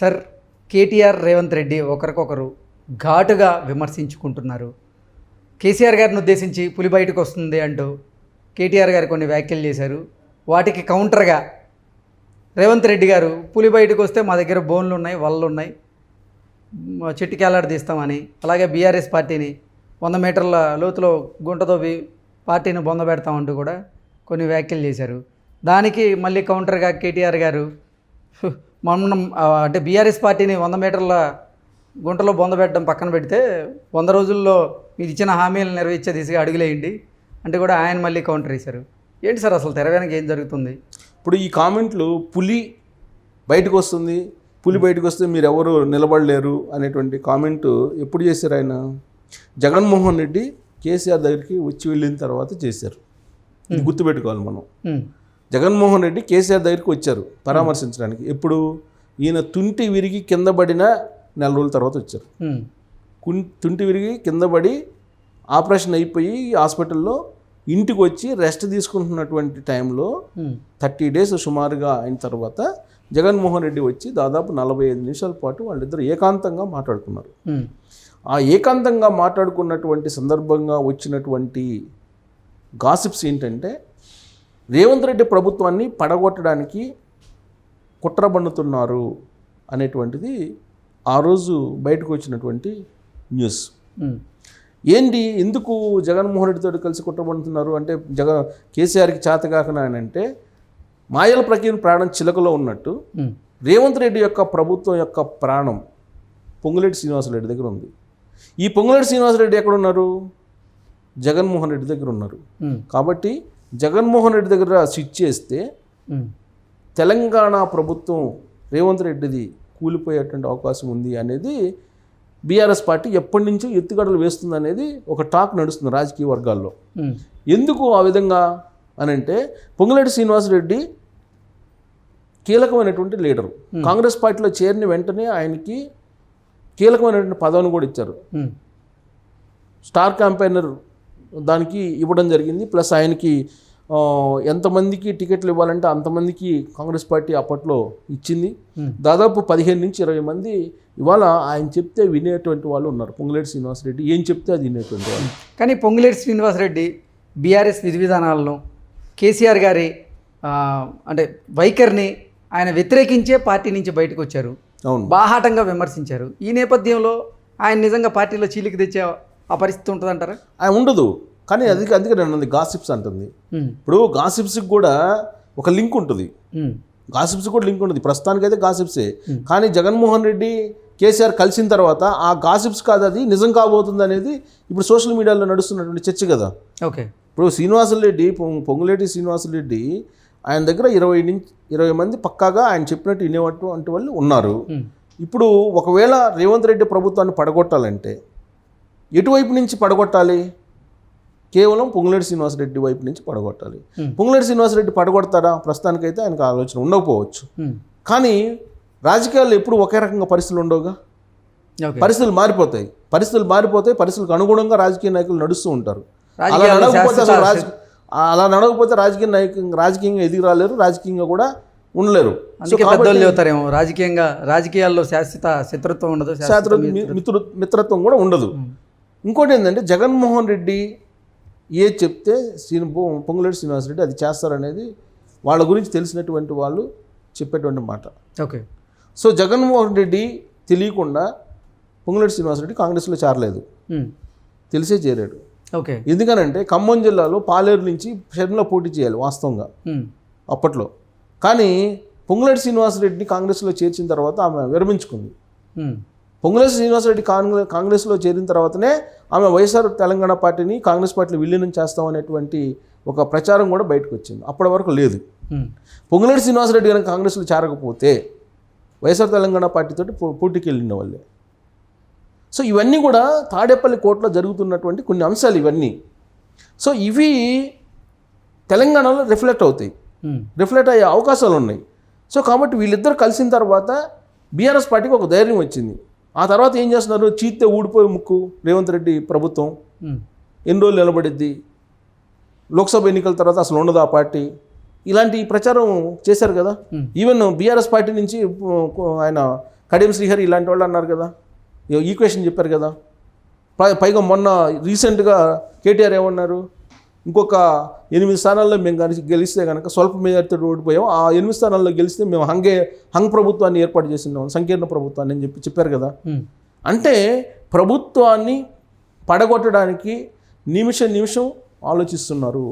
Sir, KTR Revanth Reddy ఒకరికొకరు ఘాటుగా విమర్శించుకుంటున్నారు. కేసీఆర్ గారిని ఉద్దేశించి పులి బయటకు వస్తుంది అంటూ కేటీఆర్ గారు కొన్ని వ్యాఖ్యలు చేశారు. వాటికి కౌంటర్గా రేవంత్ రెడ్డి గారు పులి బయటకు వస్తే మా దగ్గర బోన్లు ఉన్నాయి, వలలు ఉన్నాయి, చెట్టుకేలాడ తీస్తామని, అలాగే బీఆర్ఎస్ పార్టీని 100 మీటర్ల లోతులో గుంటతో పార్టీని బొందబెడతామంటూ కూడా కొన్ని వ్యాఖ్యలు చేశారు. దానికి మళ్ళీ కౌంటర్గా కేటీఆర్ గారు మనం అంటే బీఆర్ఎస్ పార్టీని 100 మీటర్ల గుంటలో బొందబెట్టడం పక్కన పెడితే 100 రోజుల్లో మీరు ఇచ్చిన హామీలను నెరవేర్చే దిశగా అడుగులేయండి అంటే కూడా ఆయన మళ్ళీ కౌంటర్ వేశారు. ఏంటి సార్ అసలు తెర వెనక ఏం జరుగుతుంది? ఇప్పుడు ఈ కామెంట్లు పులి బయటకు వస్తుంది, పులి బయటకు వస్తే మీరు ఎవరు నిలబడలేరు అనేటువంటి కామెంటు ఎప్పుడు చేశారు? ఆయన జగన్మోహన్ రెడ్డి కేసీఆర్ దగ్గరికి వచ్చి వెళ్ళిన తర్వాత చేశారు. ఇది గుర్తుపెట్టుకోవాలి మనం. జగన్మోహన్ రెడ్డి కేసీఆర్ దగ్గరికి వచ్చారు పరామర్శించడానికి. ఎప్పుడు? ఈయన తుంటి విరిగి కింద పడిన 4 రోజుల తర్వాత వచ్చారు. తుంటి విరిగి కింద పడి ఆపరేషన్ అయిపోయి హాస్పిటల్లో ఇంటికి వచ్చి రెస్ట్ తీసుకుంటున్నటువంటి టైంలో 30 డేస్ సుమారుగా అయిన తర్వాత జగన్మోహన్ రెడ్డి వచ్చి దాదాపు 45 నిమిషాల పాటు వాళ్ళిద్దరు ఏకాంతంగా మాట్లాడుకున్నారు. ఆ ఏకాంతంగా మాట్లాడుకున్నటువంటి సందర్భంగా వచ్చినటువంటి గాసిప్స్ ఏంటంటే, రేవంత్ రెడ్డి ప్రభుత్వాన్ని పడగొట్టడానికి కుట్ర పన్నుతున్నారు అనేటువంటిది ఆ రోజు బయటకు వచ్చినటువంటి న్యూస్. ఏంటి, ఎందుకు జగన్మోహన్ రెడ్డితో కలిసి కుట్ర పన్నుతున్నారు అంటే, కేసీఆర్కి చేతకాకనా అని అంటే, మాయల ప్రకీర్ణ ప్రాణం చిలకలో ఉన్నట్టు రేవంత్ రెడ్డి యొక్క ప్రభుత్వం యొక్క ప్రాణం పొంగులేటి శ్రీనివాసరెడ్డి దగ్గర ఉంది. ఈ పొంగులేటి శ్రీనివాసరెడ్డి ఎక్కడున్నారు? జగన్మోహన్ రెడ్డి దగ్గర ఉన్నారు. కాబట్టి జగన్మోహన్ రెడ్డి దగ్గర స్విచ్ చేస్తే తెలంగాణ ప్రభుత్వం రేవంత్ రెడ్డిది కూలిపోయేటువంటి అవకాశం ఉంది అనేది బీఆర్ఎస్ పార్టీ ఎప్పటి నుంచో ఎత్తుగడలు వేస్తుంది అనేది ఒక టాక్ నడుస్తుంది రాజకీయ వర్గాల్లో. ఎందుకు ఆ విధంగా అని అంటే, పొంగులేటి శ్రీనివాసరెడ్డి కీలకమైనటువంటి లీడరు. కాంగ్రెస్ పార్టీలో చేరిన వెంటనే ఆయనకి కీలకమైనటువంటి పదవిని కూడా ఇచ్చారు. స్టార్ క్యాంపెయినర్ దానికి ఇవ్వడం జరిగింది. ప్లస్ ఆయనకి ఎంతమందికి టికెట్లు ఇవ్వాలంటే అంతమందికి కాంగ్రెస్ పార్టీ అప్పట్లో ఇచ్చింది. దాదాపు 15 నుంచి 20 మంది ఇవాళ ఆయన చెప్తే వినేటువంటి వాళ్ళు ఉన్నారు. పొంగులేటి శ్రీనివాసరెడ్డి ఏం చెప్తే అది వినేటువంటి వాళ్ళు. కానీ పొంగులేటి శ్రీనివాసరెడ్డి బీఆర్ఎస్ విధి విధానాలను, కేసీఆర్ గారి అంటే వైఖరిని ఆయన వ్యతిరేకించే పార్టీ నుంచి బయటకు వచ్చారు. అవును, బాహాటంగా విమర్శించారు. ఈ నేపథ్యంలో ఆయన నిజంగా పార్టీలో చీలికి తెచ్చే ఆ పరిస్థితి ఉంటుందంటారా? ఆయన ఉండదు. కానీ అందుకే నేను గాసిప్స్ అంటుంది. ఇప్పుడు గాసిప్స్కి కూడా ఒక లింక్ ఉంటుంది. గాసిప్స్ కూడా లింక్ ఉంటుంది. ప్రస్తుతానికైతే గాసిప్సే. కానీ జగన్మోహన్ రెడ్డి కేసీఆర్ కలిసిన తర్వాత ఆ గాసిప్స్ కాదు, అది నిజం కాబోతుంది అనేది ఇప్పుడు సోషల్ మీడియాలో నడుస్తున్నటువంటి చర్చ కదా. ఓకే, ఇప్పుడు శ్రీనివాసరెడ్డి, పొంగులేటి శ్రీనివాసరెడ్డి ఆయన దగ్గర 20 మంది పక్కాగా ఆయన చెప్పినట్టు వినేటువంటి వాళ్ళు ఉన్నారు. ఇప్పుడు ఒకవేళ రేవంత్ రెడ్డి ప్రభుత్వాన్ని పడగొట్టాలంటే ఎటువైపు నుంచి పడగొట్టాలి? కేవలం పొంగులేటి శ్రీనివాసరెడ్డి వైపు నుంచి పడగొట్టాలి. పొంగులేటి శ్రీనివాసరెడ్డి పడగొడతాడా? ప్రస్తుతానికైతే ఆయనకు ఆలోచన ఉండకపోవచ్చు. కానీ రాజకీయాల్లో ఎప్పుడు ఒకే రకంగా పరిస్థితులు ఉండవుగా. పరిస్థితులు మారిపోతాయి. పరిస్థితులకు అనుగుణంగా రాజకీయ నాయకులు నడుస్తూ ఉంటారు. అలా నడవకపోతే రాజకీయంగా ఎదిగి రాలేరు, రాజకీయంగా కూడా ఉండలేరు. పెద్దోళ్ళు చెబుతారేమో, రాజకీయాల్లో శాశ్వత శత్రుత్వం ఉండదు, మిత్రత్వం కూడా ఉండదు. ఇంకోటి ఏంటంటే, జగన్మోహన్ రెడ్డి ఏ చెప్తే పొంగులేటి శ్రీనివాసరెడ్డి అది చేస్తారనేది వాళ్ళ గురించి తెలిసినటువంటి వాళ్ళు చెప్పేటువంటి మాట. ఓకే, సో జగన్మోహన్ రెడ్డి తెలియకుండా పొంగులేటి శ్రీనివాసరెడ్డి కాంగ్రెస్లో చేరలేదు, తెలిసే చేరాడు. ఓకే, ఎందుకనంటే ఖమ్మం జిల్లాలో పాలేరు నుంచి షర్మిల పోటీ చేయాలి వాస్తవంగా అప్పట్లో. కానీ పొంగులేటి శ్రీనివాసరెడ్డిని కాంగ్రెస్లో చేర్చిన తర్వాత ఆమె విరమించుకుంది. పొంగులేటి శ్రీనివాసరెడ్డి కాంగ్రెస్లో చేరిన తర్వాతనే ఆమె వైఎస్ఆర్ తెలంగాణ పార్టీని కాంగ్రెస్ పార్టీలో విలీనం చేస్తామనేటువంటి ఒక ప్రచారం కూడా బయటకు వచ్చింది. అప్పటి వరకు లేదు. పొంగులేటి శ్రీనివాసరెడ్డి కనుక కాంగ్రెస్లో చేరకపోతే వైఎస్ఆర్ తెలంగాణ పార్టీతో పోటీకి వెళ్ళిన వాళ్ళే. సో ఇవన్నీ కూడా తాడేపల్లి కోర్టులో జరుగుతున్నటువంటి కొన్ని అంశాలు ఇవన్నీ. సో ఇవి తెలంగాణలో రిఫ్లెక్ట్ అయ్యే అవకాశాలు ఉన్నాయి. సో కాబట్టి వీళ్ళిద్దరు కలిసిన తర్వాత బీఆర్ఎస్ పార్టీకి ఒక ధైర్యం వచ్చింది. ఆ తర్వాత ఏం చేస్తున్నారు? చీత్తే ఊడిపోయే ముక్కు రేవంత్ రెడ్డి ప్రభుత్వం ఎన్ని రోజులు నిలబడిద్ది, లోక్సభ ఎన్నికల తర్వాత అసలు ఉండదు ఆ పార్టీ, ఇలాంటి ప్రచారం చేశారు కదా. ఈవెన్ బీఆర్ఎస్ పార్టీ నుంచి ఆయన కడియం శ్రీహరి ఇలాంటి వాళ్ళు అన్నారు కదా, ఈక్వేషన్ చెప్పారు కదా. పైగా మొన్న రీసెంట్గా కేటీఆర్ ఏమన్నారు, ఇంకొక 8 స్థానాల్లో మేము కనుక గెలిస్తే కనుక స్వల్ప మెజార్టీతో ఓడిపోయాం, ఆ 8 స్థానాల్లో గెలిస్తే మేము హంగ్ ప్రభుత్వాన్ని ఏర్పాటు చేసినాం, సంకీర్ణ ప్రభుత్వాన్ని అని చెప్పారు కదా. అంటే ప్రభుత్వాన్ని పడగొట్టడానికి నిమిషం ఆలోచిస్తున్నారు,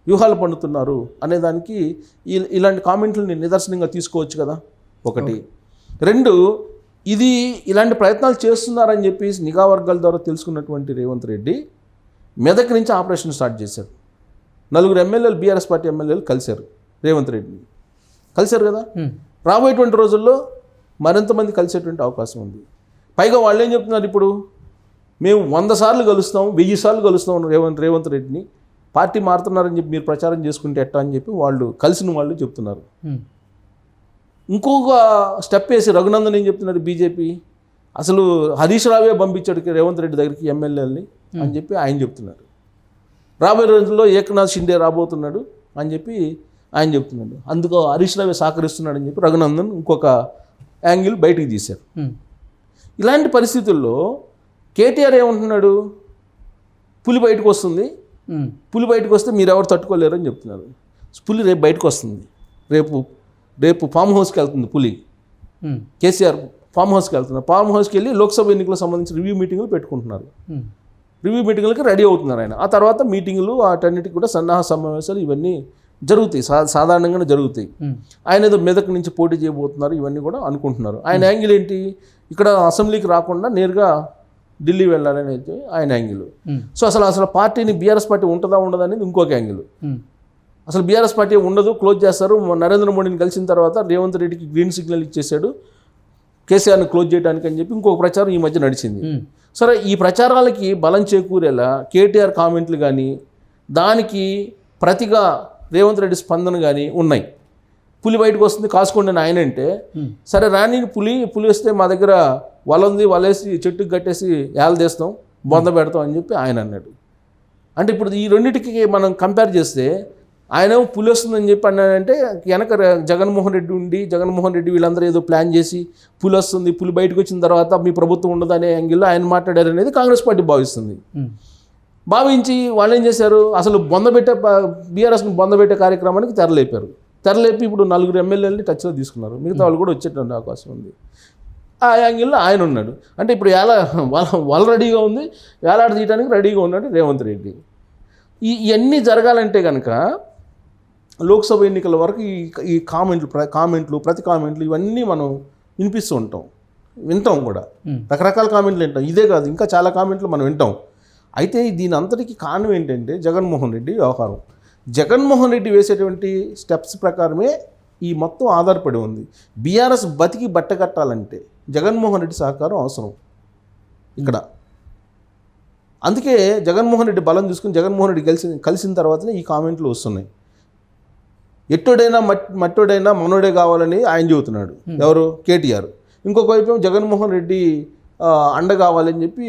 వ్యూహాలు పండుతున్నారు అనేదానికి ఇలాంటి కామెంట్లని నిదర్శనంగా తీసుకోవచ్చు కదా. ఒకటి. 2, ఇది ఇలాంటి ప్రయత్నాలు చేస్తున్నారని చెప్పి నిఘా వర్గాల ద్వారా తెలుసుకున్నటువంటి రేవంత్ రెడ్డి మెదక్ నుంచి ఆపరేషన్ స్టార్ట్ చేశారు. 4 ఎమ్మెల్యేలు, బీఆర్ఎస్ పార్టీ ఎమ్మెల్యేలు కలిశారు రేవంత్ రెడ్డిని, కలిశారు కదా. రాబోయేటువంటి రోజుల్లో మరింతమంది కలిసేటువంటి అవకాశం ఉంది. పైగా వాళ్ళు ఏం చెప్తున్నారు, ఇప్పుడు మేము 100 సార్లు కలుస్తాం, 1000 సార్లు కలుస్తాం రేవంత్ రెడ్డిని, పార్టీ మారుతున్నారని చెప్పి మీరు ప్రచారం చేసుకుంటే ఎట్టా అని చెప్పి వాళ్ళు కలిసిన వాళ్ళు చెప్తున్నారు. ఇంకొక స్టెప్ వేసి రఘునందన్ ఏం చెప్తున్నారు, బీజేపీ అసలు హరీష్ రావే పంపించాడు రేవంత్ రెడ్డి దగ్గరికి ఎమ్మెల్యేలని అని చెప్పి ఆయన చెప్తున్నారు. రాబోయే రోజుల్లో ఏకనాథ్ షిండే రాబోతున్నాడు అని చెప్పి ఆయన చెప్తున్నాడు. అందుకు హరీష్ రావే సహకరిస్తున్నాడు అని చెప్పి రఘునందన్ ఇంకొక యాంగిల్ బయటికి తీశారు. ఇలాంటి పరిస్థితుల్లో కేటీఆర్ ఏమంటున్నాడు, పులి బయటకు వస్తుంది, పులి బయటకు వస్తే మీరు ఎవరు తట్టుకోలేరు అని చెప్తున్నారు. పులి రేపు బయటకు వస్తుంది, రేపు ఫామ్ హౌస్కి వెళ్తుంది పులి. కేసీఆర్ ఫామ్ హౌస్కి వెళ్తున్నారు. ఫామ్ హౌస్కి వెళ్ళి లోక్సభ ఎన్నికలకు సంబంధించిన రివ్యూ మీటింగులు పెట్టుకుంటున్నారు. రివ్యూ మీటింగులకి రెడీ అవుతున్నారు ఆయన. ఆ తర్వాత మీటింగులు వాటన్నిటికి కూడా సన్నాహ సమావేశాలు ఇవన్నీ జరుగుతాయి, సాధారణంగానే జరుగుతాయి. ఆయన ఏదో మెదక్ నుంచి పోటీ చేయబోతున్నారు, ఇవన్నీ కూడా అనుకుంటున్నారు. ఆయన యాంగిల్ ఏంటి, ఇక్కడ అసెంబ్లీకి రాకుండా నేరుగా ఢిల్లీ వెళ్ళాలని అయితే ఆయన యాంగిల్. సో అసలు పార్టీని బీఆర్ఎస్ పార్టీ ఉంటుందా ఉండదా అనేది ఇంకొక యాంగిల్. అసలు బీఆర్ఎస్ పార్టీ ఉండదు, క్లోజ్ చేస్తారు. నరేంద్ర మోడీని కలిసిన తర్వాత రేవంత్ రెడ్డికి గ్రీన్ సిగ్నల్ ఇచ్చేశాడు కేసీఆర్ని క్లోజ్ చేయడానికి అని చెప్పి ఇంకొక ప్రచారం ఈ మధ్య నడిచింది. సరే, ఈ ప్రచారాలకి బలం చేకూరేలా కేటీఆర్ కామెంట్లు కానీ దానికి ప్రతిగా రేవంత్ రెడ్డి స్పందన కానీ ఉన్నాయి. పులి బయటకు వస్తుంది కాసుకోండి అని ఆయన అంటే, సరే రాని పులి వస్తే మా దగ్గర వల ఉంది, వలేసి చెట్టుకు కట్టేసి ఏలదేస్తాం, బొంద పెడతాం అని చెప్పి ఆయన అన్నాడు. అంటే ఇప్పుడు ఈ రెండింటికి మనం కంపేర్ చేస్తే ఆయన పులి వస్తుందని చెప్పి అన్నాడంటే వెనక జగన్మోహన్ రెడ్డి వీళ్ళందరూ ఏదో ప్లాన్ చేసి పులి వస్తుంది, పులి బయటకు వచ్చిన తర్వాత మీ ప్రభుత్వం ఉండదు అనే యాంగిల్లో ఆయన మాట్లాడారు అనేది కాంగ్రెస్ పార్టీ భావిస్తుంది. భావించి వాళ్ళు ఏం చేశారు, అసలు బీఆర్ఎస్ని బొందబెట్టే కార్యక్రమానికి తెరలేపి ఇప్పుడు 4 ఎమ్మెల్యేలని టచ్లో తీసుకున్నారు. మిగతా వాళ్ళు కూడా వచ్చేటువంటి అవకాశం ఉంది. ఆ యాంగిల్లో ఆయన ఉన్నాడు. అంటే ఇప్పుడు వాళ్ళ రెడీగా ఉంది, వేలాడ తీయడానికి రెడీగా ఉన్నాడు రేవంత్ రెడ్డి. ఇవన్నీ జరగాలంటే కనుక లోక్సభ ఎన్నికల వరకు ఈ ప్రతి కామెంట్లు ఇవన్నీ మనం వింటాం కూడా. రకరకాల కామెంట్లు వింటాం. ఇదే కాదు, ఇంకా చాలా కామెంట్లు మనం వింటాం. అయితే దీని అంతటికి కారణం ఏంటంటే జగన్మోహన్ రెడ్డి వ్యవహారం. జగన్మోహన్ రెడ్డి వేసేటువంటి స్టెప్స్ ప్రకారమే ఈ మొత్తం ఆధారపడి ఉంది. బీఆర్ఎస్ బతికి బట్టకట్టాలంటే జగన్మోహన్ రెడ్డి సహకారం అవసరం ఇక్కడ. అందుకే జగన్మోహన్ రెడ్డి బలం చూసుకుని జగన్మోహన్ రెడ్డి కలిసిన తర్వాతనే ఈ కామెంట్లు వస్తున్నాయి. ఎట్టోడైనా మట్టోడైనా మనోడే కావాలని ఆయన చెబుతున్నాడు, ఎవరు, కేటీఆర్. ఇంకొక వైపు జగన్మోహన్ రెడ్డి అండ కావాలని చెప్పి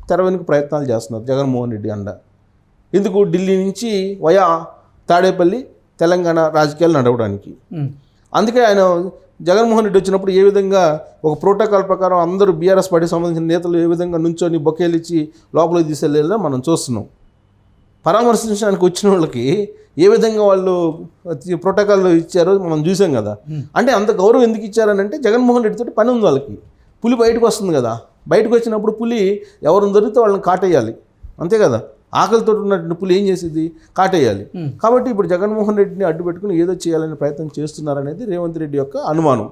తెర వెనుక ప్రయత్నాలు చేస్తున్నారు. జగన్మోహన్ రెడ్డి అండ ఎందుకు, ఢిల్లీ నుంచి వయా తాడేపల్లి తెలంగాణ రాజకీయాలు నడవడానికి. అందుకే ఆయన జగన్మోహన్ రెడ్డి వచ్చినప్పుడు ఏ విధంగా ఒక ప్రోటోకాల్ ప్రకారం అందరూ బీఆర్ఎస్ పార్టీకి సంబంధించిన నేతలు ఏ విధంగా నుంచొని బొకేలు ఇచ్చి లోపలికి తీసుకెళ్ళేలా మనం చూస్తున్నాం. పరామర్శించడానికి వచ్చిన వాళ్ళకి ఏ విధంగా వాళ్ళు ప్రోటోకాల్ ఇచ్చారో మనం చూసాం కదా. అంటే అంత గౌరవం ఎందుకు ఇచ్చారని అంటే జగన్మోహన్ రెడ్డితో పని ఉంది వాళ్ళకి. పులి బయటకు వస్తుంది కదా, బయటకు వచ్చినప్పుడు పులి ఎవరిని దొరికితే వాళ్ళని కాటేయాలి, అంతే కదా. ఆకలితో ఉన్నటువంటి పులి ఏం చేసేది, కాటేయాలి. కాబట్టి ఇప్పుడు జగన్మోహన్ రెడ్డిని అడ్డు పెట్టుకుని ఏదో చేయాలనే ప్రయత్నం చేస్తున్నారనేది రేవంత్ రెడ్డి యొక్క అనుమానం.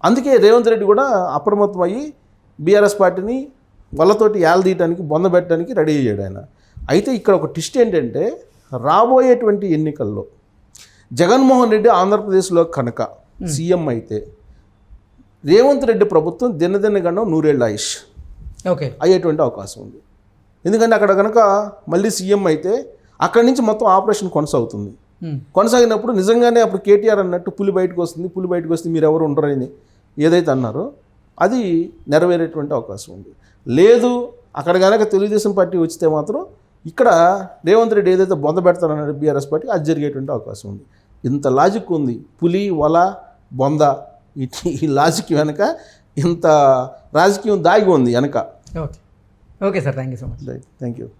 అందుకే రేవంత్ రెడ్డి కూడా అప్రమత్తం అయ్యి బీఆర్ఎస్ పార్టీని వాళ్ళతోటి ఏలదీయడానికి బొందబెట్టడానికి రెడీ అయ్యాడు ఆయన. అయితే ఇక్కడ ఒక ట్విస్ట్ ఏంటంటే, రాబోయేటువంటి ఎన్నికల్లో జగన్మోహన్ రెడ్డి ఆంధ్రప్రదేశ్లో కనుక సీఎం అయితే రేవంత్ రెడ్డి ప్రభుత్వం దినదినగండం 100 ఏళ్ళ ఆయుష్ అయ్యేటువంటి అవకాశం ఉంది. ఎందుకంటే అక్కడ కనుక మళ్ళీ సీఎం అయితే అక్కడి నుంచి మొత్తం ఆపరేషన్ కొనసాగుతుంది. కొనసాగినప్పుడు నిజంగానే అప్పుడు కేటీఆర్ అన్నట్టు పులి బయటకు వస్తే మీరు ఎవరు ఉండరని ఏదైతే అన్నారో అది నెరవేరేటువంటి అవకాశం ఉంది. లేదు అక్కడ కనుక తెలుగుదేశం పార్టీ వచ్చితే మాత్రం ఇక్కడ రేవంత్ రెడ్డి ఏదైతే బొంద పెడతారన్నాడు బీఆర్ఎస్ పార్టీ, అది జరిగేటువంటి అవకాశం ఉంది. ఇంత లాజిక్ ఉంది. పులి, వల, బొంద ఈ లాజిక్ వెనక ఇంత రాజకీయం దాగి ఉంది వెనక. Okay okay sir, thank you so much. Thank you.